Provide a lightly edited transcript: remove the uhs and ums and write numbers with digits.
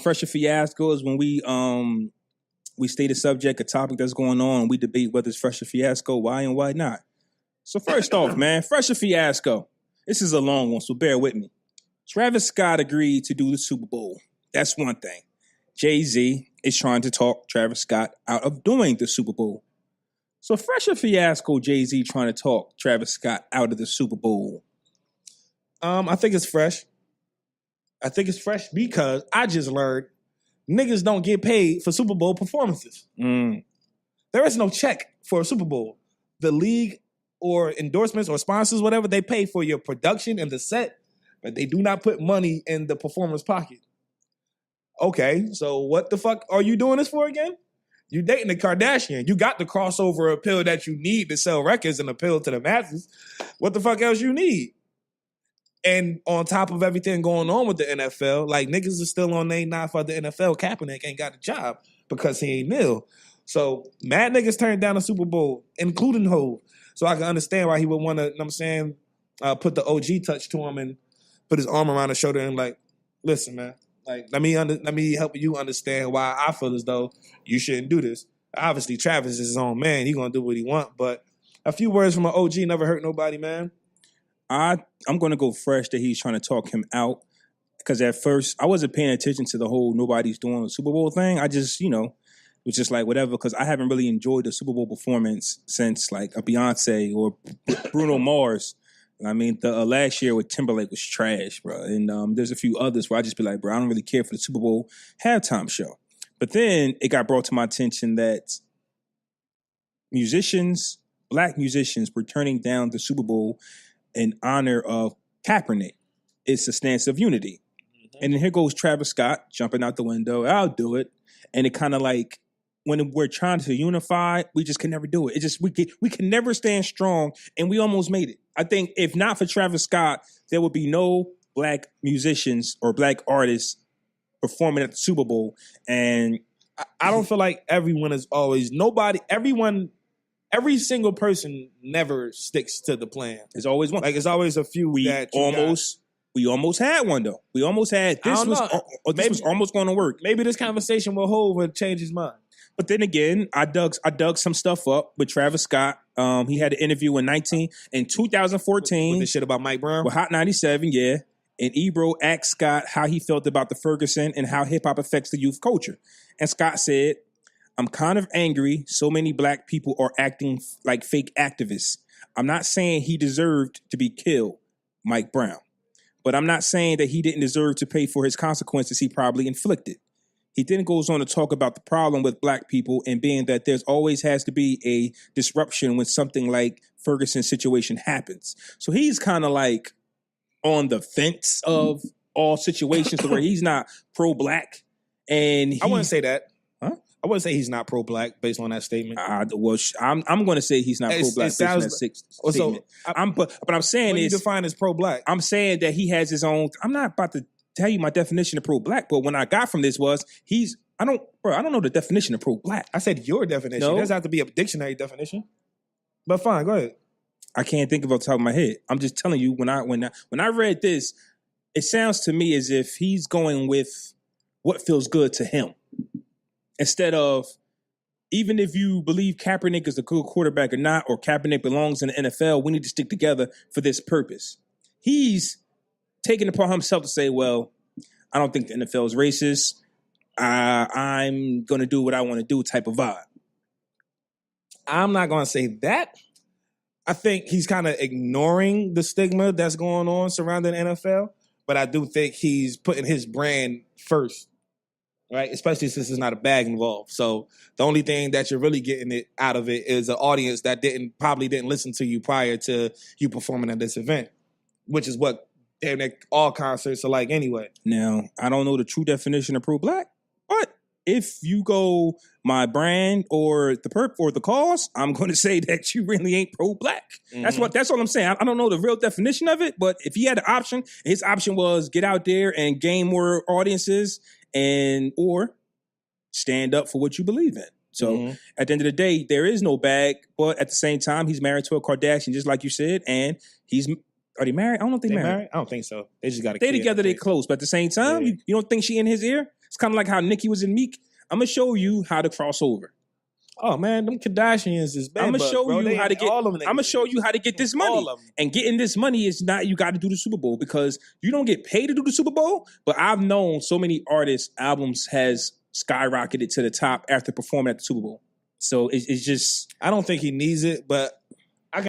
Fresher fiasco is when we state a subject, a topic that's going on, and we debate whether it's fresh or fiasco, why and why not. So first off, man, fresh or fiasco. This is a long one, so bear with me. Travis Scott agreed to do the Super Bowl. That's one thing. Jay-Z is trying to talk Travis Scott out of doing the Super Bowl. So fresh or fiasco, Jay-Z trying to talk Travis Scott out of the Super Bowl? I think it's fresh. I think it's fresh because I just learned niggas don't get paid for Super Bowl performances. There is no check for a Super Bowl. The league or endorsements or sponsors, whatever, they pay for your production and the set, but they do not put money in the performer's pocket. Okay, so what the fuck are you doing this for again? You dating a Kardashian. You got the crossover appeal that you need to sell records and appeal to the masses. What the fuck else you need? And on top of everything going on with the NFL, like niggas are still on their knife for the NFL. Kaepernick ain't got a job because he ain't nil. So mad niggas turned down the Super Bowl, including Hov. So I can understand why he would want to, you know what I'm saying, put the OG touch to him and put his arm around his shoulder and like, listen, man, like let me help you understand why I feel as though you shouldn't do this. Obviously, Travis is his own man. He gonna do what he want, but a few words from an OG never hurt nobody, man. I'm going to go fresh that he's trying to talk him out because at first I wasn't paying attention to the whole nobody's doing the Super Bowl thing. I just, was just like whatever because I haven't really enjoyed the Super Bowl performance since like a Beyonce or Bruno Mars. I mean, the last year with Timberlake was trash, bro. And there's a few others where I just be like, bro, I don't really care for the Super Bowl halftime show. But then it got brought to my attention that black musicians were turning down the Super Bowl in honor of Kaepernick. It's a stance of unity. Mm-hmm. And then here goes Travis Scott jumping out the window. I'll do it. And it kind of like, when we're trying to unify, we just can never do it. It just, we can never stand strong. And we almost made it. I think if not for Travis Scott, there would be no black musicians or black artists performing at the Super Bowl. And I don't feel like everyone is always, every single person never sticks to the plan. There's always one. Like, it's always a few we almost had one, though. We almost had, this was almost going to work. Maybe this conversation with Hov would change his mind. But then again, I dug some stuff up with Travis Scott. He had an interview in 2014. With the shit about Mike Brown? With Hot 97, yeah. And Ebro asked Scott how he felt about the Ferguson and how hip-hop affects the youth culture. And Scott said, I'm kind of angry so many black people are acting like fake activists. I'm not saying he deserved to be killed, Mike Brown. But I'm not saying that he didn't deserve to pay for his consequences he probably inflicted. He then goes on to talk about the problem with black people and being that there's always has to be a disruption when something like Ferguson's situation happens. So he's kind of like on the fence of all situations where he's not pro-black. And I wouldn't say that. I wouldn't say he's not pro-black based on that statement. I'm going to say he's not pro-black based on that statement. But I'm saying what do you define as pro-black? I'm saying that he has his own. I'm not about to tell you my definition of pro-black, but when I got from this was I don't know the definition of pro-black. I said your definition. No. It doesn't have to be a dictionary definition. But fine, go ahead. I can't think of it off the top of my head. I'm just telling you when I read this, it sounds to me as if he's going with what feels good to him. Instead of, even if you believe Kaepernick is a good quarterback or not, or Kaepernick belongs in the NFL, we need to stick together for this purpose. He's taking it upon himself to say, well, I don't think the NFL is racist. I'm going to do what I want to do type of vibe. I'm not going to say that. I think he's kind of ignoring the stigma that's going on surrounding the NFL, but I do think he's putting his brand first. Right, especially since there's not a bag involved. So the only thing that you're really getting it out of it is an audience that probably didn't listen to you prior to you performing at this event, which is what all concerts are like anyway. Now, I don't know the true definition of pro-black, but if you go my brand or the perp or the cause, I'm going to say that you really ain't pro-black. Mm-hmm. That's all I'm saying. I don't know the real definition of it, but if he had an option, his option was get out there and gain more audiences or stand up for what you believe in. So at the end of the day, there is no bag, but at the same time, he's married to a Kardashian, just like you said, and are they married? I don't know if they're married. I don't think so. They just got a kid. They together, they close, but at the same time, you don't think she in his ear? It's kind of like how Nicki was in Meek. I'm gonna show you how to cross over. Oh man, them Kardashians is bad. I'm gonna show bro, you how to get. all I'm gonna show you how to get this money. All of them. And getting this money is not you got to do the Super Bowl because you don't get paid to do the Super Bowl. But I've known so many artists' albums has skyrocketed to the top after performing at the Super Bowl. So it's just I don't think he needs it, but